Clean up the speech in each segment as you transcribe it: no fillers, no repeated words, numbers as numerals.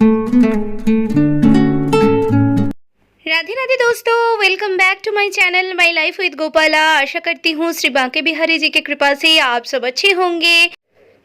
राधे राधे दोस्तों, welcome back to my channel my life with Gopala. आशा करती हूँ श्री बांके बिहारी जी की कृपा से आप सब अच्छे होंगे।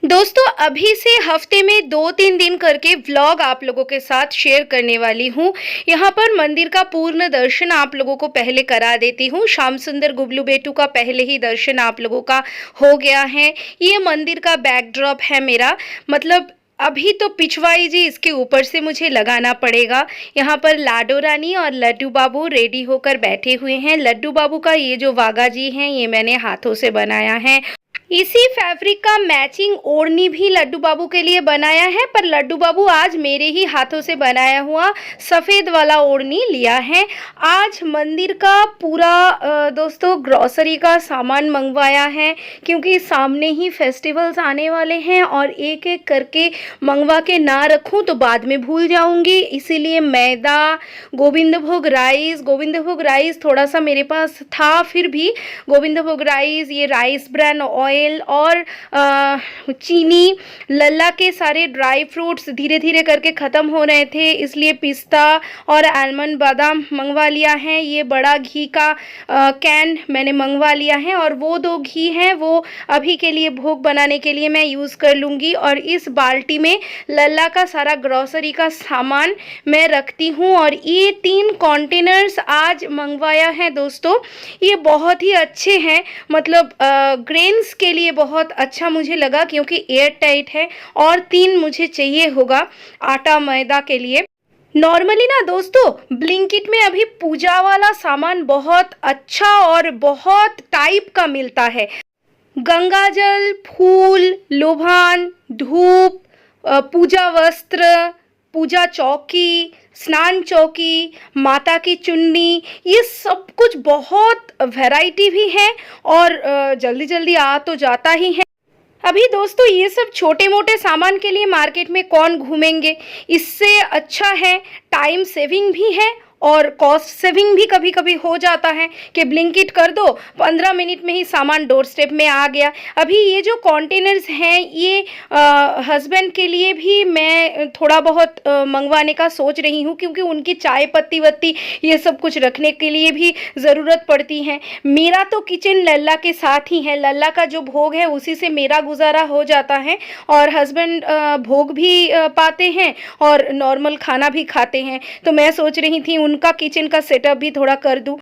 दोस्तों, अभी से हफ्ते में 2-3 दिन करके व्लॉग आप लोगों के साथ शेयर करने वाली हूँ। यहाँ पर मंदिर का पूर्ण दर्शन आप लोगों को पहले करा देती हूँ। श्याम सुंदर गुबलू बेटू का पहले ही दर्शन आप लोगों का हो गया है। ये मंदिर का बैकड्रॉप है मेरा, मतलब अभी तो पिछवाई जी इसके ऊपर से मुझे लगाना पड़ेगा। यहाँ पर लाडो रानी और लड्डू बाबू रेडी होकर बैठे हुए हैं। लड्डू बाबू का ये जो वागा जी हैं, ये मैंने हाथों से बनाया है। इसी फैब्रिक का मैचिंग ओढ़नी भी लड्डू बाबू के लिए बनाया है, पर लड्डू बाबू आज मेरे ही हाथों से बनाया हुआ सफ़ेद वाला ओढ़नी लिया है। आज मंदिर का पूरा दोस्तों ग्रॉसरी का सामान मंगवाया है, क्योंकि सामने ही फेस्टिवल्स आने वाले हैं और एक एक करके मंगवा के ना रखूं तो बाद में भूल जाऊंगी। इसीलिए मैदा, गोविंद भोग राइस थोड़ा सा मेरे पास था, फिर भी गोविंद भोग राइस, ये राइस ब्रान ऑयल और चीनी, लल्ला के सारे ड्राई फ्रूट्स धीरे धीरे करके ख़त्म हो रहे थे, इसलिए पिस्ता और आलमंड बादाम मंगवा लिया है। ये बड़ा घी का कैन मैंने मंगवा लिया है, और वो 2 घी हैं वो अभी के लिए भोग बनाने के लिए मैं यूज़ कर लूँगी। और इस बाल्टी में लल्ला का सारा ग्रॉसरी का सामान मैं रखती हूँ। और ये 3 कंटेनर्स आज मंगवाया है दोस्तों। ये बहुत ही अच्छे हैं, मतलब ग्रेन्स के लिए बहुत अच्छा मुझे लगा, क्योंकि एयर टाइट है। और 3 मुझे चाहिए होगा आटा मैदा के लिए। नॉर्मली ना दोस्तों, ब्लिंकिट में अभी पूजा वाला सामान बहुत अच्छा और बहुत टाइप का मिलता है। गंगाजल, फूल, लोभान, धूप, पूजा वस्त्र, पूजा चौकी, स्नान चौकी, माता की चुन्नी, ये सब कुछ बहुत वैरायटी भी है और जल्दी जल्दी आ तो जाता ही है। अभी दोस्तों ये सब छोटे मोटे सामान के लिए मार्केट में कौन घूमेंगे। इससे अच्छा है, टाइम सेविंग भी है और कॉस्ट सेविंग भी कभी कभी हो जाता है कि ब्लिंकिट कर दो, 15 मिनट में ही सामान डोर स्टेप में आ गया। अभी ये जो कंटेनर्स हैं, ये हस्बैंड के लिए भी मैं थोड़ा बहुत मंगवाने का सोच रही हूँ, क्योंकि उनकी चाय पत्ती वत्ती ये सब कुछ रखने के लिए भी ज़रूरत पड़ती है। मेरा तो किचन लल्ला के साथ ही है, लल्ला का जो भोग है उसी से मेरा गुजारा हो जाता है, और हस्बैंड भोग भी पाते हैं और नॉर्मल खाना भी खाते हैं। तो मैं सोच रही थी उनका किचन का सेटअप भी थोड़ा कर दूं।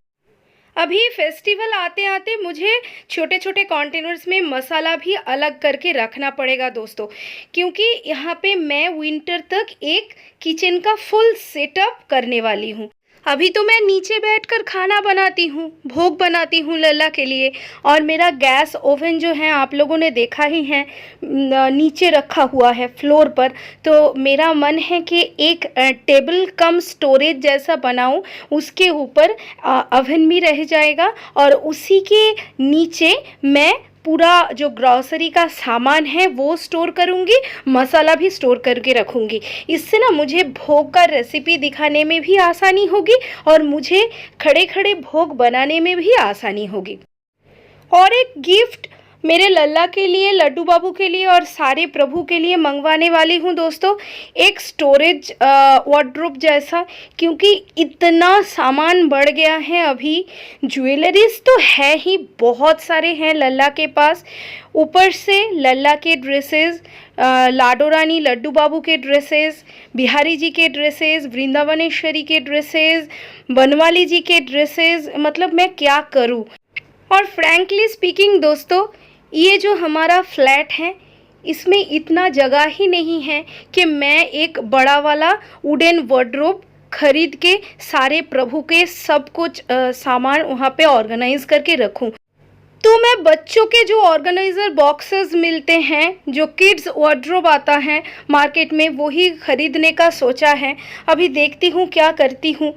अभी फेस्टिवल आते आते मुझे छोटे छोटे कंटेनर्स में मसाला भी अलग करके रखना पड़ेगा दोस्तों, क्योंकि यहाँ पे मैं विंटर तक एक किचन का फुल सेटअप करने वाली हूँ। अभी तो मैं नीचे बैठकर खाना बनाती हूँ, भोग बनाती हूँ लल्ला के लिए, और मेरा गैस ओवन जो है आप लोगों ने देखा ही है, नीचे रखा हुआ है फ्लोर पर। तो मेरा मन है कि एक टेबल कम स्टोरेज जैसा बनाऊँ, उसके ऊपर ओवन भी रह जाएगा और उसी के नीचे मैं पूरा जो ग्रॉसरी का सामान है वो स्टोर करूँगी, मसाला भी स्टोर करके रखूँगी। इससे ना मुझे भोग का रेसिपी दिखाने में भी आसानी होगी और मुझे खड़े खड़े भोग बनाने में भी आसानी होगी। और एक गिफ्ट मेरे लल्ला के लिए, लड्डू बाबू के लिए और सारे प्रभु के लिए मंगवाने वाली हूँ दोस्तों, एक स्टोरेज वार्डरोब जैसा, क्योंकि इतना सामान बढ़ गया है। अभी ज्वेलरीज तो है ही, बहुत सारे हैं लल्ला के पास, ऊपर से लल्ला के ड्रेसेस, लाडो रानी लड्डू बाबू के ड्रेसेस, बिहारी जी के ड्रेसेस, वृंदावनेश्वरी के ड्रेसेस, बनवाली जी के ड्रेसेस, मतलब मैं क्या करूँ। और फ्रैंकली स्पीकिंग दोस्तों, ये जो हमारा फ्लैट है इसमें इतना जगह ही नहीं है कि मैं एक बड़ा वाला वुडन वार्डरोब खरीद के सारे प्रभु के सब कुछ सामान वहाँ पे ऑर्गेनाइज करके रखूँ। तो मैं बच्चों के जो ऑर्गेनाइज़र बॉक्सेस मिलते हैं, जो किड्स वार्डरोब आता है मार्केट में, वही ख़रीदने का सोचा है। अभी देखती हूँ क्या करती हूँ।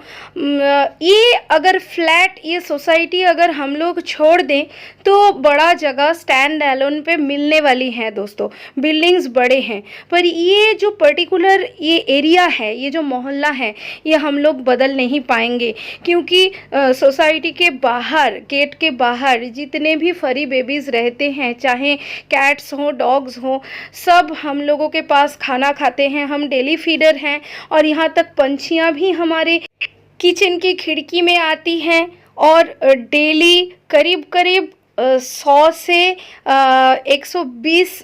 ये अगर फ्लैट, ये सोसाइटी अगर हम लोग छोड़ दें तो बड़ा जगह स्टैंड एलोन पे मिलने वाली है दोस्तों, बिल्डिंग्स बड़े हैं, पर ये जो पर्टिकुलर ये एरिया है, ये जो मोहल्ला है, ये हम लोग बदल नहीं पाएंगे, क्योंकि सोसाइटी के बाहर, गेट के बाहर जितने भी फरी बेबीज़ रहते हैं, चाहे कैट्स हों, डॉग्स हों, सब हम लोगों के पास खाना खाते हैं। हम डेली फीडर हैं और यहाँ तक पंछियाँ भी हमारे किचन की खिड़की में आती हैं और डेली करीब करीब 100 से 120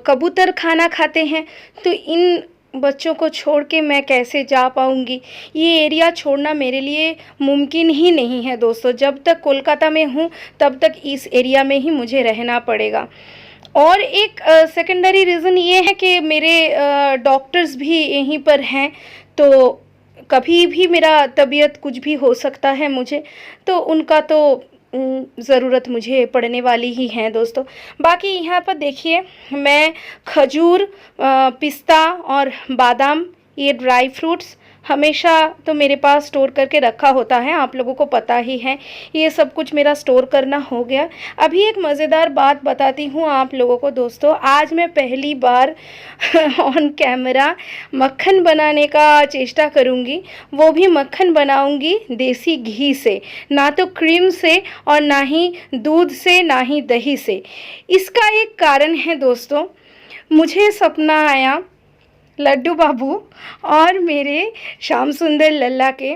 कबूतर खाना खाते हैं। तो इन बच्चों को छोड़ के मैं कैसे जा पाऊँगी? ये एरिया छोड़ना मेरे लिए मुमकिन ही नहीं है दोस्तों। जब तक कोलकाता में हूँ तब तक इस एरिया में ही मुझे रहना पड़ेगा। और एक सेकेंडरी रीज़न ये है कि मेरे डॉक्टर्स भी यहीं पर हैं, तो कभी भी मेरा तबीयत कुछ भी हो सकता है मुझे, तो उनका तो ज़रूरत मुझे पड़ने वाली ही है दोस्तों। बाकी यहाँ पर देखिए, मैं खजूर, पिस्ता और बादाम, ये ड्राई फ्रूट्स हमेशा तो मेरे पास स्टोर करके रखा होता है, आप लोगों को पता ही है। ये सब कुछ मेरा स्टोर करना हो गया। अभी एक मज़ेदार बात बताती हूँ आप लोगों को दोस्तों। आज मैं पहली बार ऑन कैमरा मक्खन बनाने का चेष्टा करूँगी। वो भी मक्खन बनाऊँगी देसी घी से, ना तो क्रीम से और ना ही दूध से, ना ही दही से। इसका एक कारण है दोस्तों, मुझे सपना आया लड्डू बाबू और मेरे श्याम सुंदर लल्ला के,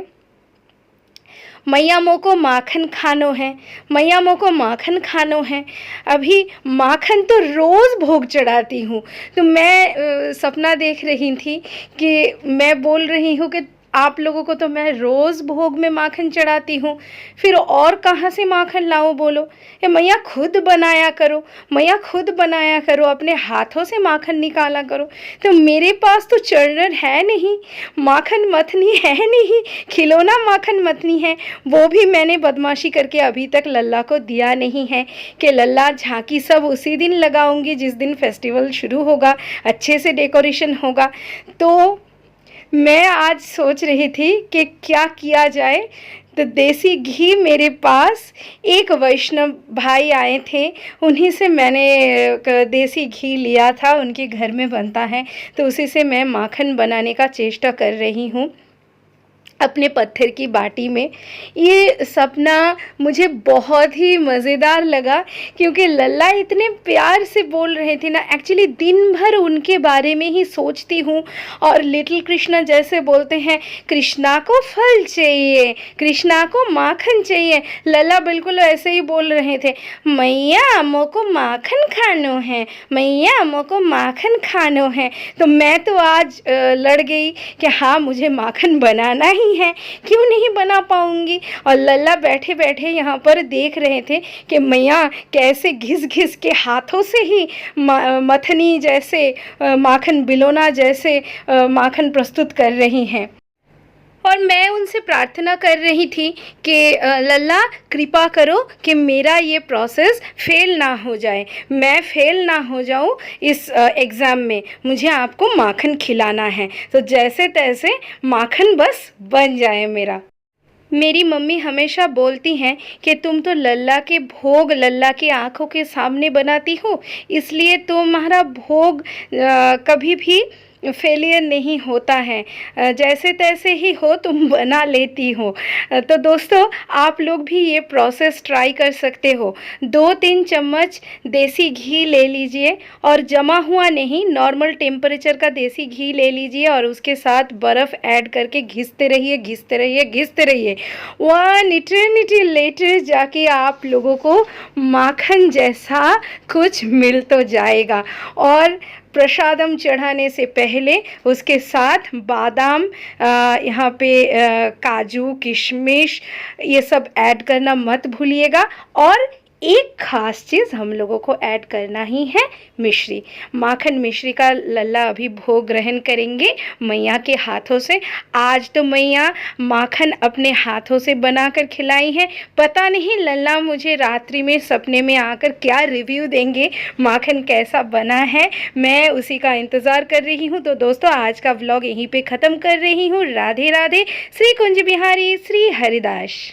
मैया मोको माखन खानो है, मैया मोको माखन खानो है। अभी माखन तो रोज़ भोग चढ़ाती हूँ। तो मैं सपना देख रही थी कि मैं बोल रही हूँ कि आप लोगों को तो मैं रोज़ भोग में माखन चढ़ाती हूँ, फिर और कहाँ से माखन लाऊं बोलो? ये मैया खुद बनाया करो, मैया खुद बनाया करो, अपने हाथों से माखन निकाला करो। तो मेरे पास तो चर्नर है नहीं, माखन मथनी है नहीं, खिलौना माखन मथनी है, वो भी मैंने बदमाशी करके अभी तक लल्ला को दिया नहीं है कि लल्ला झांकी सब उसी दिन लगाऊंगी जिस दिन फेस्टिवल शुरू होगा, अच्छे से डेकोरेशन होगा। तो मैं आज सोच रही थी कि क्या किया जाए। तो देसी घी मेरे पास एक वैष्णव भाई आए थे, उन्हीं से मैंने देसी घी लिया था, उनके घर में बनता है, तो उसी से मैं माखन बनाने का चेष्टा कर रही हूँ अपने पत्थर की बाटी में। ये सपना मुझे बहुत ही मज़ेदार लगा क्योंकि लल्ला इतने प्यार से बोल रहे थे ना। एक्चुअली दिन भर उनके बारे में ही सोचती हूँ और लिटिल कृष्णा जैसे बोलते हैं, कृष्णा को फल चाहिए, कृष्णा को माखन चाहिए, लल्ला बिल्कुल ऐसे ही बोल रहे थे, मैया मोको माखन खानो है, मैया मोको माखन खानो है। तो मैं तो आज लड़ गई कि हाँ मुझे माखन बनाना ही है, क्यों नहीं बना पाऊंगी। और लल्ला बैठे बैठे यहाँ पर देख रहे थे कि मैया कैसे घिस घिस के हाथों से ही मथनी जैसे माखन बिलोना जैसे माखन प्रस्तुत कर रही हैं। और मैं उनसे प्रार्थना कर रही थी कि लल्ला कृपा करो कि मेरा ये प्रोसेस फेल ना हो जाए, मैं फेल ना हो जाऊँ इस एग्ज़ाम में, मुझे आपको माखन खिलाना है। तो जैसे तैसे माखन बस बन जाए मेरा। मेरी मम्मी हमेशा बोलती हैं कि तुम तो लल्ला के भोग लल्ला की आँखों के सामने बनाती हो, इसलिए तुम्हारा भोग कभी भी फेलियर नहीं होता है, जैसे तैसे ही हो तुम बना लेती हो। तो दोस्तों आप लोग भी ये प्रोसेस ट्राई कर सकते हो। 2-3 चम्मच देसी घी ले लीजिए और जमा हुआ नहीं, नॉर्मल टेम्परेचर का देसी घी ले लीजिए और उसके साथ बर्फ़ ऐड करके घिसते रहिए घिसते रहिए घिसते रहिए। 1 इटर्निटी लेटर जाके आप लोगों को माखन जैसा कुछ मिल तो जाएगा। और प्रसादम चढ़ाने से पहले उसके साथ बादाम, यहाँ पे काजू किशमिश ये सब ऐड करना मत भूलिएगा। और एक ख़ास चीज़ हम लोगों को ऐड करना ही है, मिश्री, माखन मिश्री का लल्ला अभी भोग ग्रहण करेंगे मैया के हाथों से। आज तो मैया माखन अपने हाथों से बनाकर खिलाई है, पता नहीं लल्ला मुझे रात्रि में सपने में आकर क्या रिव्यू देंगे, माखन कैसा बना है, मैं उसी का इंतज़ार कर रही हूँ। तो दोस्तों आज का व्लॉग यहीं पे ख़त्म कर रही हूँ। राधे राधे, श्री कुंज बिहारी, श्री हरिदास।